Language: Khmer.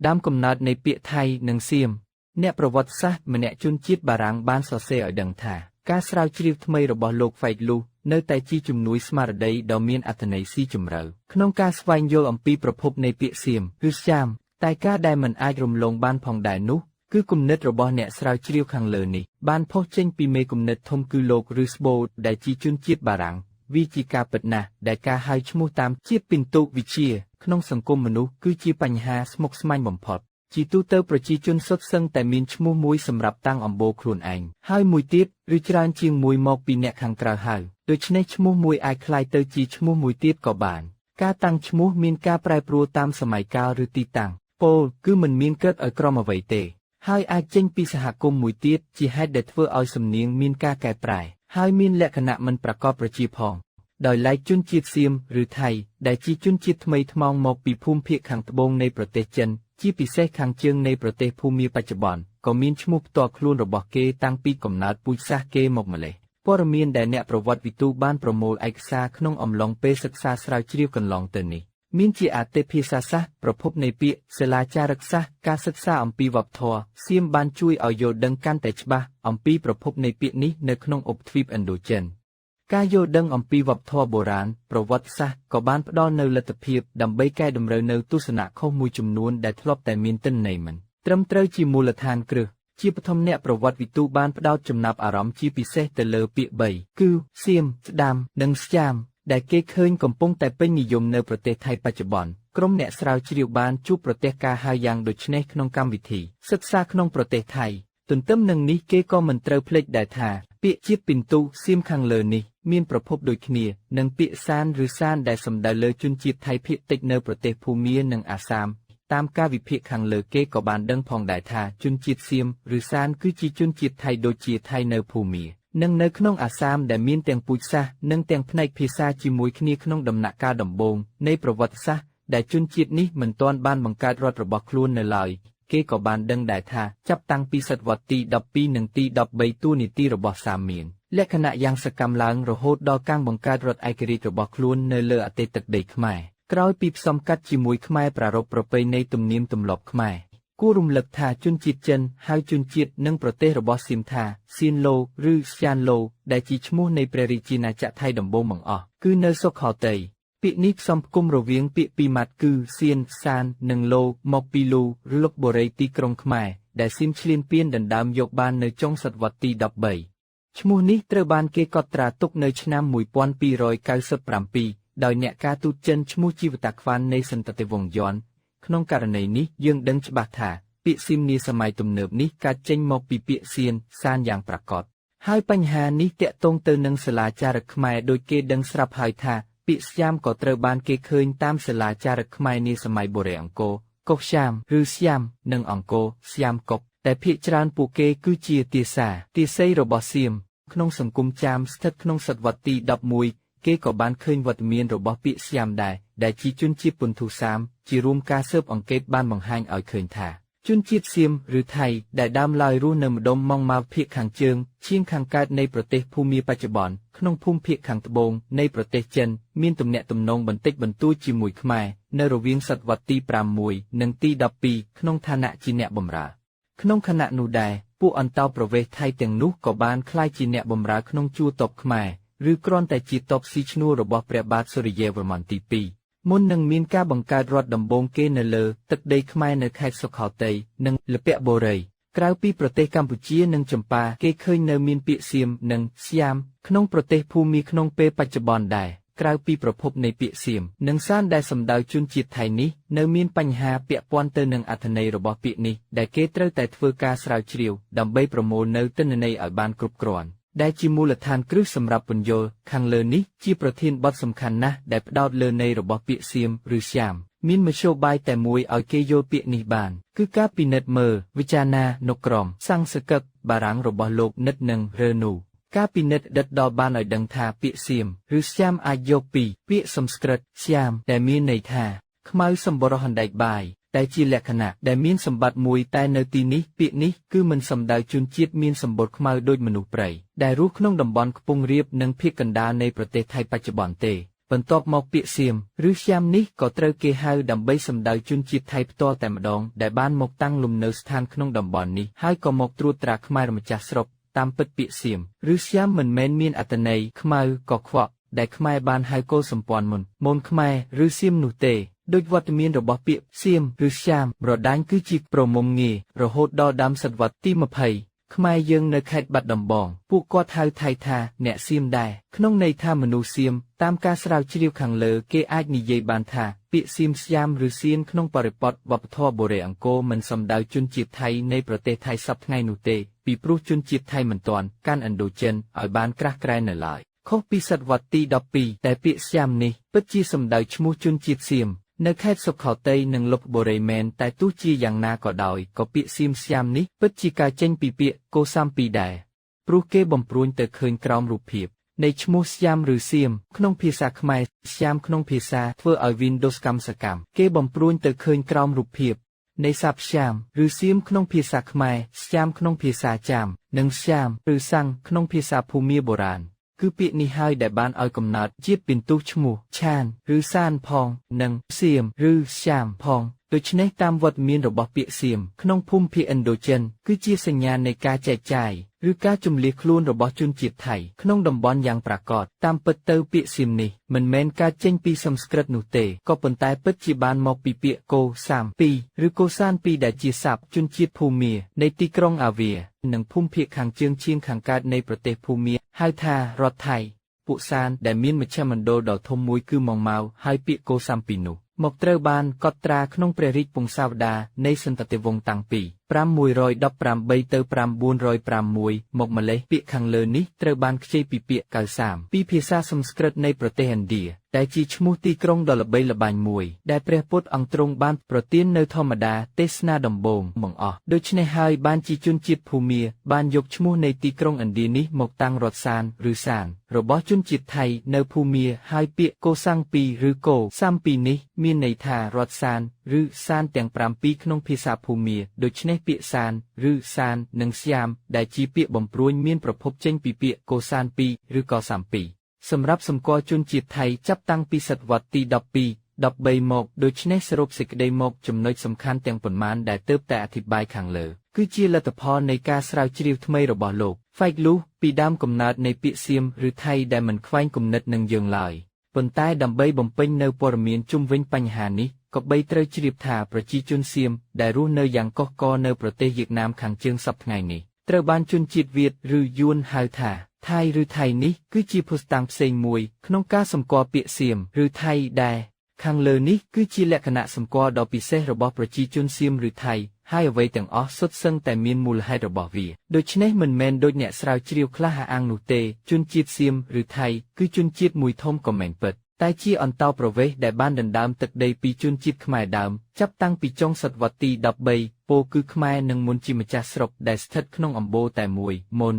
ដើមកំណើតនៃពាក្យថៃនិងសៀមអ្នកប្រវត្តិសាស្ត្រម្នាក់ជនជាតិបារាំងបានសរសេរឲ្យដឹងថាការស្រាវជ្រាវថ្មីរបស់លោកហ្វេកលូសនៅតែជាជំនួយស្មារតីដ៏មានអត្ថន័យស៊ីជម្រៅក្នុងការស្វែងយល់អំពីប្រភពនៃពាក្យសៀមឬស្យាមតែការដែលមិនអាចរំលងបានផងដែរនោះគឺគំនិតរបស់អ្នកស្រាវជ្រាវខាងលើនេះបានផុសចេញពីមេគំនិតធំគឺលោកឬស្បូដែលជាជនជាតិបារាំងវាជាការពិតណាស់ដែលការហៅឈ្មោះតាមជាតិពិន្ទុវិទ្យាក្នុងសង្គមមនុស្សគឺជាបញ្ហាស្មុគស្មាញបំផុតជាទូទៅប្រជាជនសុទ្ធសឹងតែមានឈ្មោះមួយសម្រាប់តាំងអំបូរខ្លួនឯងហើយមួយទៀតឬច្រើនជាងមួយមកពីអ្នកខាងក្រៅហៅដូច្នេះឈ្មោះមួយអាចคล้ายទៅជាឈ្មោះមួយទៀតក៏បានការតាំងឈ្មោះមានការប្រែប្រួលតាមសម័យកាលឬទីតាំងពោលគឺមិនមានកើតឲ្យក្រុមអ្វីទេហើយអាចចេញពីសហគមន៍មួយទៀតជាហេតុដែលធ្វើឲ្យសំនៀងមានការកែប្រែហើយមានលក្ខណៈមិនប្រកបប្រជាផងដោយឡែកជនជាតិសៀមឬថៃដែលជាជនជាតិថ្មីថ្មោងមកពីភូមិភាគខាងត្បូងនៃប្រទេសចិនជាពិសេសខាងជើងនៃប្រទេសភូមាបច្ចុប្បន្នក៏មានឈ្មោះផ្ទាល់ខ្លួនរបស់គេតាំងពីកំណើតពូជសាសន៍គេមកម្ល៉េះព័ត៌មានដែលអ្នកប្រវត្តិវិទូបានប្រមូលឯកសារក្នុងអំឡុងពេលសិក្សាស្រាវជ្រាវកន្លងទៅនេះមានជាអតិភាសាសាស្ត្រប្រភពនៃពាក្យសិលាចារឹកសាស្ត្រការសិក្សាអំពីវប្បធម៌សៀមបានជួយឲ្យយល់ដឹងកាន់តែច្បាស់អំពីប្រភពនៃពាក្យនេះនៅក្នុងឧបទ្វីបឥណ្ឌូចិនការយល់ដឹងអំពីវប្បធម៌បុរាណប្រវត្តិសាស្ត្រក៏បានផ្ដល់នូវលទ្ធភាពដើម្បីកែតម្រូវនូវទស្សនៈខុសមួយចំនួនដែលធ្លាប់តែមានទិន្នន័យមិនត្រឹមត្រូវជាមូលដ្ឋានគ្រឹះជាបឋមអ្នកប្រវត្តិវិទូបានផ្ដោតចំណាប់អារម្មណ៍ជាពិសេសទៅលើពាក្យ3គឺសៀមស្ដាមនិងស្យាមដែលគេឃើញកំពុងតែពេញនិយមនៅប្រទេសថៃបច្ចុប្បន្នក្រុមអ្នកស្រាវជ្រាវបានជួបប្រទះការហៅយ៉ាងដូចនេះក្នុងកម្មវិធីសិក្សាក្នុងប្រទេសថៃទន្ទឹមនឹងនេះគេក៏មិនត្រូវភ្លេចដែរថាពាក្យជាតិពិន្ទុសៀមខាងលើនេះមានប្រភពដូចគ្នានឹងពាក្យសានឬសានដែលសំដៅលើជនជាតិថៃភាគតិចនៅប្រទេសភូមានិងអាសាមតាមការវិភាគខាងលើគេក៏បានដឹងផងដែរថាជនជាតិសៀមឬសានគឺជាជនជាតិថៃដូចជាថៃនៅភូមានិងនៅក្នុងអាសាមដែលមានទាំងពូជសាសន៍និងទាំងផ្នែកភាសាជាមួយគ្នាក្នុងដំណាក់កាលដំបូងនៃប្រវត្តិសាស្ត្រដែលជនជាតិនេះមិនទាន់បានបង្កើតរដ្ឋរបស់ខ្លួននៅឡើយគេក៏បានដឹងដែរថាចាប់តាំងពីសតវត្សទី12និងទី13តួនាទីរបស់សាមមានលក្ខណៈយ៉ាងសកម្មឡើងរហូតដល់ការបង្កើតរដ្ឋឯករាជ្យរបស់ខ្លួននៅលើអតីតទឹកដីខ្មែរក្រោយពីផ្សំកាត់ជាមួយខ្មែរប្រារព្ធប្រពៃណីទំនៀមទម្លាប់ខ្មែរគួររំលឹកថាជនជាតិចិនហៅជនជាតិនិងប្រទេសរបស់សៀមថាសៀនឡូឬស្យានឡូដែលជាឈ្មោះនៃព្រះរាជាណាចក្រថៃដំបូងបង្អស់គឺនៅសុខោតីពាក្យនេះផ្សំផ្គុំរវាងពាក្យពីរម៉ាត់គឺសៀនសាននិងឡូមកពីលូឬលុកបូរីទីក្រុងខ្មែរដែលសៀមឈ្លានពានដណ្ដើមយកបាននៅចុងសតវត្សទី13ឈ្មោះនេះត្រូវបានគេកត់ត្រាទុកនៅឆ្នាំ1297ដោយអ្នកការទូតចិនឈ្មោះជីវតាខ្វាន់នៃសន្តតិវង្សយ័នក្នុងករណីនេះយើងដឹងច្បាស់ថាពាក្យសៀមនាសម័យទំនើបនេះកើតចេញមកពីពាក្យសៀនសានយ៉ាងប្រាកដហើយបញ្ហានេះតាក់ទងទៅនឹងសិលាចារឹកខ្មែរដោយគេដឹងស្រាប់ហើយថាពាក្យស្យាមក៏ត្រូវបានគេឃើញតាមសិលាចារឹកខ្មែរនាសម័យបុរេអង្គរកុកស្យាមឬស្យាមនិងអង្គរស្យាមកុកតែភាគច្រើនពួកគេគឺជាទាស័យរបស់សៀមក្នុងសង្គមចាមស្ថិតក្នុងសតវត្សទី11គេក៏បានឃើញវត្តមានរបស់ពាក្យស្យាមដែរដែលជាជនជាតិពុនធូសាមជារួមការស៊ើបអង្កេតបានបង្ហាញឲ្យឃើញថាជនជាតិសៀមឬថៃដែលដើមឡើយរស់នៅម្ដុំម៉ង់ម៉ាវភាគខាងជើងឈៀងខាងកើតនៃប្រទេសភូមាបច្ចុប្បន្នក្នុងភូមិភាគខាងត្បូងនៃប្រទេសចិនមានទំនាក់ទំនងបន្តិចបន្តួចជាមួយខ្មែរនៅរវាងសតវត្សទី6និងទី12ក្នុងឋានៈជាអ្នកបម្រើក្នុងខណៈនោះដែរពួកអន្តោប្រវេសន៍ថៃទាំងនោះក៏បានក្លាយជាអ្នកបម្រើក្នុងជួរទ័ពខ្មែរឬគ្រាន់តែជាទ័ពស៊ីឈ្នួលរបស់ព្រះបាទសូរ្យវរ្ម័នទី2មុននឹងមានការបង្កើតរដ្ឋដំបូងគេនៅលើទឹកដីខ្មែរនៅខេត្តសុខោតីនិងលពៈបូរីក្រៅពីប្រទេសកម្ពុជានិងចម្ប៉ាគេឃើញនៅមានពាក្យសៀមនិងស្យាមក្នុងប្រទេសភូមាក្នុងពេលបច្ចុប្បន្នដែរក្រៅពីប្រភពនៃពាក្យសៀមនិងសានដែលសំដៅជនជាតិថៃនេះនៅមានបញ្ហាពាក់ព័ន្ធទៅនឹងអត្ថន័យរបស់ពាក្យនេះដែលគេត្រូវតែធ្វើការស្រាវជ្រាវដើម្បីប្រមូលនៅទិន្នន័យឲ្យបានគ្រប់គ្រាន់ដែលជាមូលដ្ឋានគ្រឹះសម្រាប់ពន្យល់ខាងលើនេះជាប្រធានបទសំខាន់ណាស់ដែលផ្ដោតលើន័យរបស់ពាក្យសៀមឬស្យាមមានមធ្យោបាយតែមួយឲ្យគេយល់ពាក្យនេះបានគឺការពិនិត្យមើលវិចារណានុក្រមសង្សកឹកបារាំងរបស់លោកនិតនិងរើនូការពិនិត្យដិតដល់បានឲ្យដឹងថាពាក្យសៀមឬស្យាមអាចយកពីពាក្យសំស្ក្រឹតស្យាមដែលមានន័យថាខ្មៅសម្បរោះអណ្ដែកបាយដែលជាលក្ខណៈដែលមានសម្បត្តិមួយតែនៅទីនេះពាក្យនេះគឺមិនសំដៅជនជាតិមានសម្បុរខ្មៅដូចមនុស្សព្រៃដែលរស់ក្នុងតំបន់ខ្ពង់រាបនិងភាគកណ្ដាលនៃប្រទេសថៃបច្ចុប្បន្នទេ បន្ទាប់មកពាក្យសៀមឬស្យាមនេះក៏ត្រូវគេហៅដើម្បីសំដៅជនជាតិថៃផ្ទាល់តែម្ដងដែលបានមកតាំងលំនៅស្ថានក្នុងតំបន់នេះហើយក៏មកត្រួតត្រាខ្មែរម្ចាស់ស្រុកតាមពិតពាក្យសៀមឬស្យាមមិនមែនមានអត្ថន័យខ្មៅក៏ខ្វក់ដែលខ្មែរបានហៅកូនសម្ព័ន្ធមុនខ្មែរឬសៀមនោះទេដូចវត្តមានរបស់ពាក្យសៀមឬស្យាមប្រដាញ់គឺជាប្រមុំងាររហូតដល់ដើមសតវត្សទី20ខ្មែរយើងនៅខេត្តបាត់ដំបងពួកគាត់ហៅថៃថាអ្នកសៀមដែរក្នុងន័យថាមនុស្សសៀមតាមការស្រាវជ្រាវខាងលើគេអាចនិយាយបានថាពាក្យសៀមស្យាមឬសៀនក្នុងបរិបទវប្បធម៌បុរេអង្គរមិនសំដៅជនជាតិថៃនៃប្រទេសថៃសព្វថ្ងៃនោះទេពីព្រោះជនជាតិថៃមិនទាន់កាន់ឥណ្ឌូចិនឲ្យបានក្រាស់ក្រែលនៅឡើយខុសពីសតវត្សទី12តែពាក្យស្យាមនេះពិតជាសំដៅឈ្មោះជនជាតិសៀមនៅខេត្តសុខោទ័យនិងលុបបុរីមែនតែទោះជាយ៉ាងណាក៏ដោយក៏ពាក្យសៀមស្យាមនេះពិតជាកើតចេញពីពាក្យកូសាំពីដែរព្រោះគេបំព្រួញទៅឃើញក្រោមរូបភាពនៃឈ្មោះស្យាមឬសៀមក្នុងភាសាខ្មែរស្យាមក្នុងភាសាធ្វើឲ្យ Windows កម្មសកម្មគេបំព្រួញទៅឃើញក្រោមរូបភាពនៃស័ព្ទស្យាមឬសៀមក្នុងភាសាខ្មែរស្យាមក្នុងភាសាចាមនិងស្យាមឬសាំងក្នុងភាសាភូមាបុរាណគឺពាក្យនេះហើយដែលបានឲ្យកំណើតជាពិន្ទុឈ្មោះឆានឬសានផងនិងសៀមឬស្យាមផងដូច្នេះតាមវត្តមានរបស់ពាក្យសៀមក្នុងភូមិភាគឥណ្ឌូចិនគឺជាសញ្ញានៃការចែកចាយឬការជម្លៀសខ្លួនរបស់ជនជាតិថៃក្នុងតំបន់យ៉ាងប្រាកដតាមពិតទៅពាក្យសៀមនេះមិនមែនកើតចេញពីសំស្ក្រឹតនោះទេក៏ប៉ុន្តែពិតជាបានមកពីពាក្យកូសាមពីឬកូសានពីដែលជាស័ព្ទជនជាតិភូមានៃទីក្រុងអាវានិងភូមិភាគខាងជើងឈៀងខាងកើតនៃប្រទេសភូមាហៅថារដ្ឋថៃពួកសានដែលមានមជ្ឈមណ្ឌលដ៏ធំមួយគឺម៉ងម៉ៅហើយពាក្យកូសាំពីនោះមកត្រូវបានកត់ត្រាក្នុងព្រះរាជពង្សាវតារនៃសន្តតិវង្សតាំងពី518ទៅ906មកម្លេះពាក្យខាងលើនេះត្រូវបានខ្ចីពីពាក្យកៅសាមពីភាសាសំស្ក្រឹតនៃប្រទេសឥណ្ឌាដែលជាឈ្មោះទីក្រុងដ៏ល្បីល្បាញមួយដែលព្រះពុទ្ធអង្គទ្រង់បានប្រទាននៅធម្មតាទេសនាដំបូងបង្អស់ដូច្នេះហើយបានជាជនជាតិភូមាបានយកឈ្មោះនៃទីក្រុងឥណ្ឌានេះមកតាំងរដ្ឋសានឬសានរបស់ជនជាតិថៃនៅភូមាហើយពាក្យកូសាំងពីឬកូសាំពីនេះមានន័យថារដ្ឋសានឬសានទាំង7ក្នុងភាសាភូមាដូច្នេះពាក្យសានឬសាននិងស្យាមដែលជាពាក្យបំព្រួញមានប្រភពចេញពីពាក្យកូសានពីឬកូសាំពីសម្រាប់សម្គាល់ជនជាតិថៃចាប់តាំងពីសតវត្សទី12 13មកដូច្នេះសរុបសេចក្តីមកចំណុចសំខាន់ទាំងប៉ុន្មានដែលទើបតែអធិប្បាយខាងលើគឺជាលទ្ធផលនៃការស្រាវជ្រាវថ្មីរបស់លោក Fake Lou ពីដើមកំណើតនៃពាក្យសៀមឬថៃដែលមិនខ្វែងគំនិតនឹងយើងឡើយប៉ុន្តែដើម្បីបំពេញនៅព័ត៌មានជុំវិញបញ្ហានេះក៏បីត្រូវជ្រាបថាប្រជាជនសៀមដែលរស់នៅយ៉ាងកុះករនៅប្រទេសវៀតណាមខាងជើងសព្វថ្ងៃនេះត្រូវបានជនជាតិវៀតឬយួនហៅថាថៃឬថៃនេះគឺជាភស្តុតាងផ្សេងមួយក្នុងការសម្គាល់ពាក្យសៀមឬថៃដែរខាងលើនេះគឺជាលក្ខណៈសម្គាល់ដ៏ពិសេសរបស់ប្រជាជនសៀមឬថៃហើយអ្វីទាំងអស់សុទ្ធសឹងតែមានមូលហេតុរបស់វាដូច្នេះមិនមែនដូចអ្នកស្រាវជ្រាវខ្លះអះអាងនោះទេជនជាតិសៀមឬថៃគឺជនជាតិមួយធំក៏មិនពិតតែជាអន្តោប្រវេសន៍ដែលបានដណ្ដើមទឹកដីពីជនជាតិខ្មែរដើមចាប់តាំងពីចុងសតវត្សទី13ពោលគឺខ្មែរនិងមុនជាម្ចាស់ស្រុកដែលស្ថិតក្នុងអំបូរតែមួយមុន